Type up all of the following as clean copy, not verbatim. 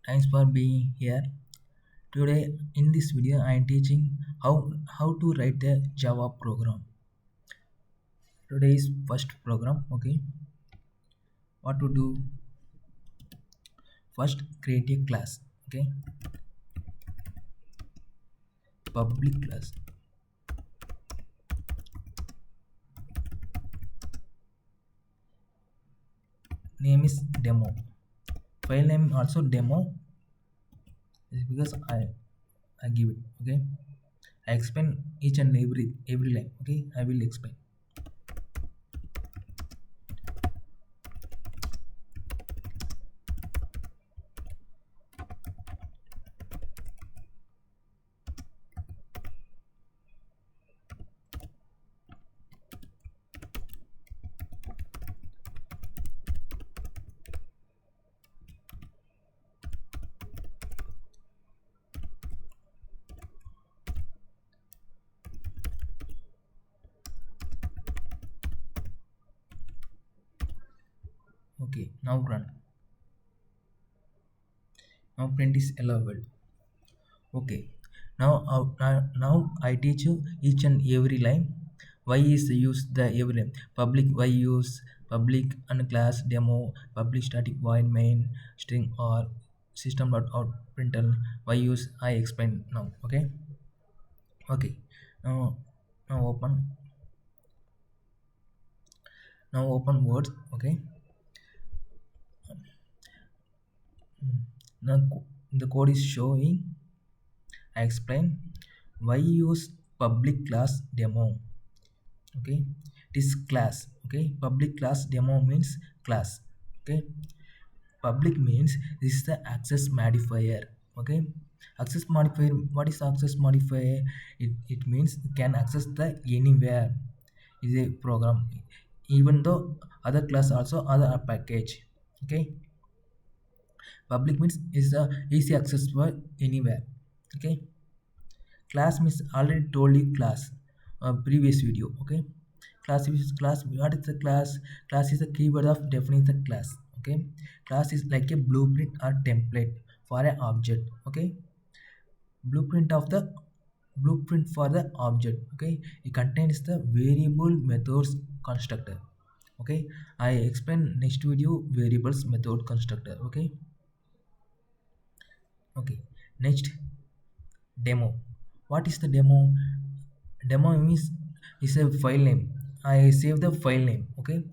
Thanks for being here. Today in this video I am teaching how to write a Java program. Today's first program, okay? What to do? First create a class, okay? Public class. Name is demo. File name also demo is because I give it, okay? I explain each and every line, okay? I will explain. Okay, now run. Now print is allowed. Okay, now I teach you each and every line. Why is use the every line? Public why use public and class demo public static void main string or system.out.println why use I explain now. Okay, now now open now open words. Okay, now the code is showing. I explain why use public class demo. Okay, it is class. Okay, public class demo means class. Okay, public means this is the access modifier. Okay, access modifier, what is access modifier? It means can access the anywhere is a program, even though other class also other package. Okay, public means is the easy access for anywhere. Okay, class means already told you class previous video. Okay, class, what is the class is a keyword of defining the class. Okay, class is like a blueprint or template for an object. Okay, blueprint of the blueprint for the object. Okay, it contains the variable methods constructor. Okay, I explain next video variables method constructor. Okay, next demo. What is the demo? Demo means is a file name. I save the file name. Okay,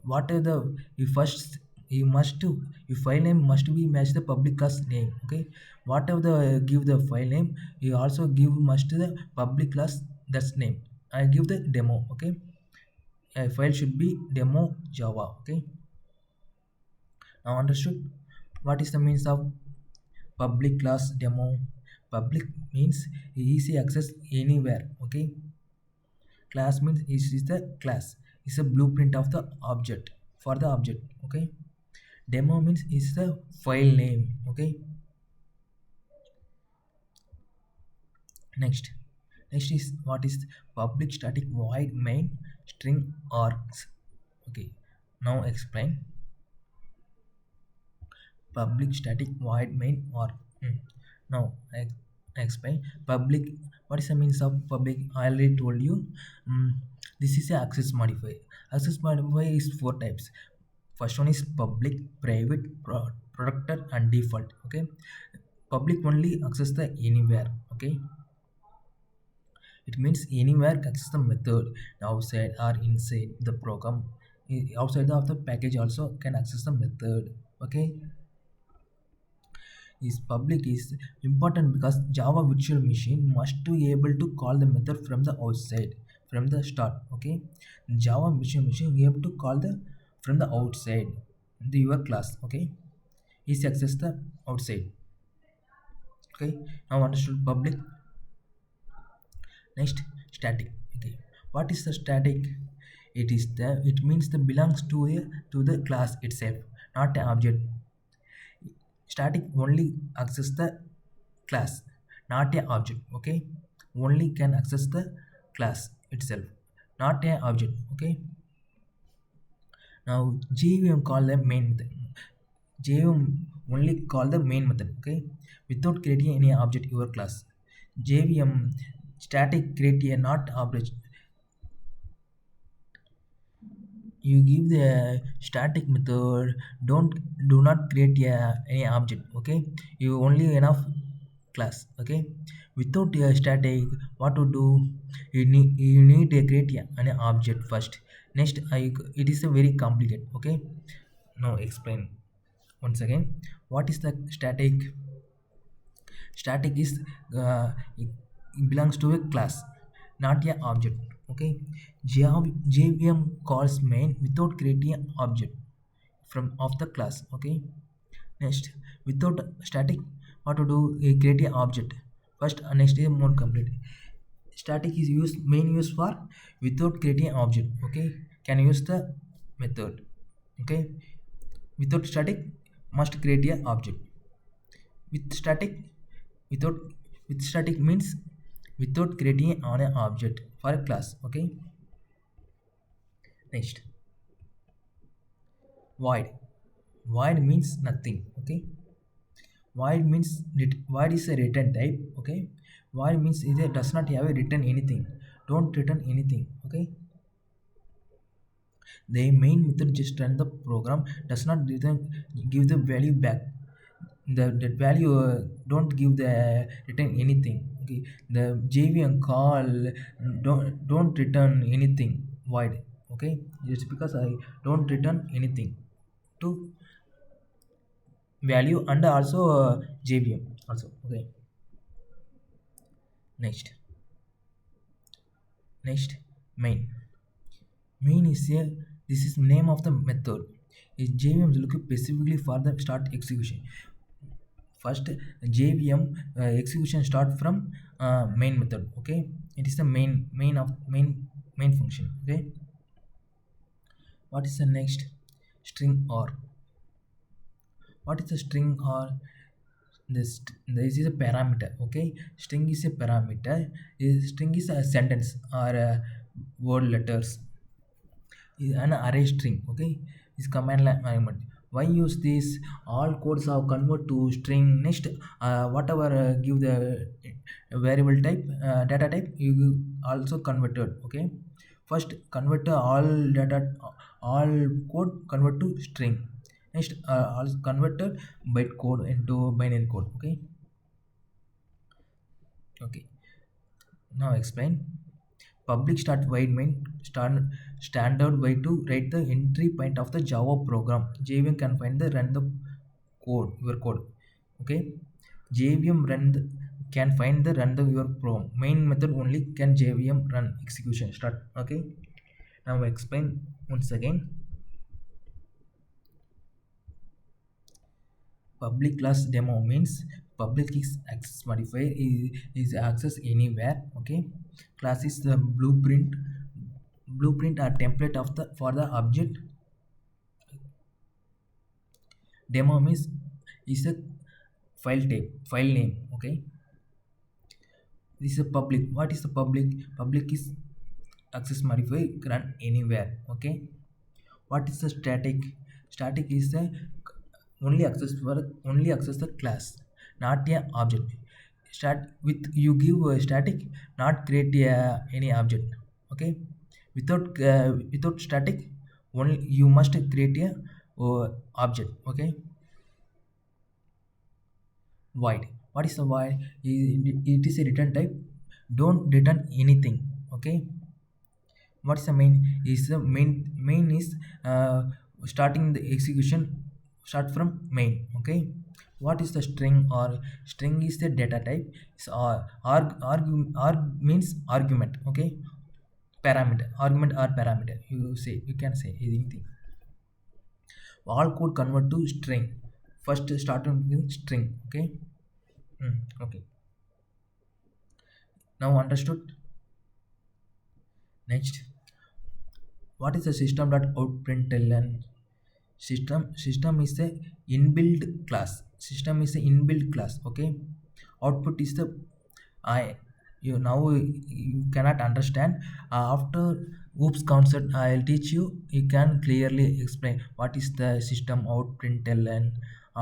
what are the you first you must to your file name must be match the public class name. Okay, whatever the give the file name, you also give must the public class that's name. I give the demo. Okay, a file should be demo java. Okay, now understood what is the means of public class demo? Public means easy access anywhere. Okay, class means is the class is a blueprint of the object for the object. Okay, demo means is the file name. Okay, next is what is public static void main string args. Okay, now explain public static void main or now I explain public. What is the means of public? I already told you. mm, this is a access modifier. Access modifier is four types. First one is public, private, protected and default. Okay, public only access the anywhere. Okay, it means anywhere access the method outside or inside the program. Outside of the package also can access the method. Okay, is public is important because Java virtual machine must be able to call the method from the outside from the start. Okay, Java virtual machine you have to call the from the outside the your class. Okay, is access the outside. Okay, now understood public. Next, static. Okay, what is the static? It means the belongs to the class itself, not an object. Static only access the class, not a object. Okay, only can access the class itself, not a object. Okay, now JVM call the main thing. JVM only call the main method, okay, without creating any object your class. JVM static create a not object. You give the static method, don't do not create any object, okay, you only enough class, okay. Without a static, what to do, you need to create an object first. Next it is a very complicated, okay. Now explain once again what is the static. Static is it belongs to a class, not a object, okay. JVM calls main without creating an object from of the class, okay. Next, without static, what to do, create an object first. Next is more complete. Static is used main use for without creating an object, okay, can use the method, okay. Without static must create a object. With static, without with static means without creating on an object for a class, okay. Next, void. Void means nothing, okay. Void means void is a return type, okay. Void means it does not have a return anything, don't return anything, okay. The main method just run the program, does not return, give the value back. The value don't give the return anything, okay. The JVM call don't return anything, void, okay. Just because I don't return anything to value, and also JVM also, okay. Next, main. Main is a, this is name of the method. Is JVM is looking specifically for the start execution. First JVM execution start from main method, okay. It is the main function, okay. What is the next? String or. What is the string or? This is a parameter, okay. String is a parameter. String is a sentence or word letters. Is an array string, okay. Is command line element. Why use this? All codes are convert to string. Next whatever give the variable type, data type, you also converted, okay. First convert all data, all code convert to string. Next also converted byte code into binary code, okay. Okay, now explain. Public start void main standard way to write the entry point of the Java program. JVM can find the run the code, your code, okay. JVM can find the run the your program. Main method only can JVM run execution start, okay. Now explain once again. Public class demo means public is access modifier is access anywhere, okay. Class is the blueprint or template of the for the object. Demo means is a file name, okay. This is a public. What is the public? Public is access modifier run anywhere, okay. What is the static? Static is the only access the class, not a object. Start with you give a static, not create any object, okay. Without static, only you must create a object, okay. Void. What is the void? It is a return type, don't return anything, okay. What's the main? Is the main is starting the execution start from main, okay. What is the string or? String is the data type. So arg means argument, okay. Parameter, argument or parameter, you can say anything. All code convert to string. First start with string, okay. Okay, now understood. Next, what is the system.out.println? System is the inbuilt class. System is the inbuilt class, okay. Output is the I. You now you cannot understand. After oops concept I'll teach you. You can clearly explain what is the system out println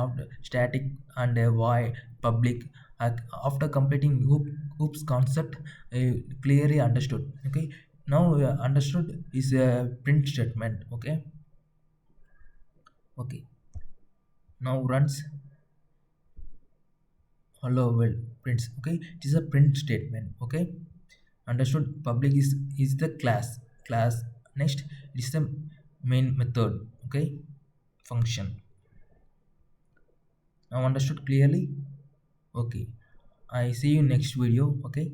after static and void public. After completing oops concept, clearly understood. Okay, now understood is a print statement. Okay, okay, now runs hello world prints. Okay, it is a print statement. Okay, understood. Public is the class. Next, it is the main method. Okay, function. Now understood clearly. Okay, I see you next video. Okay.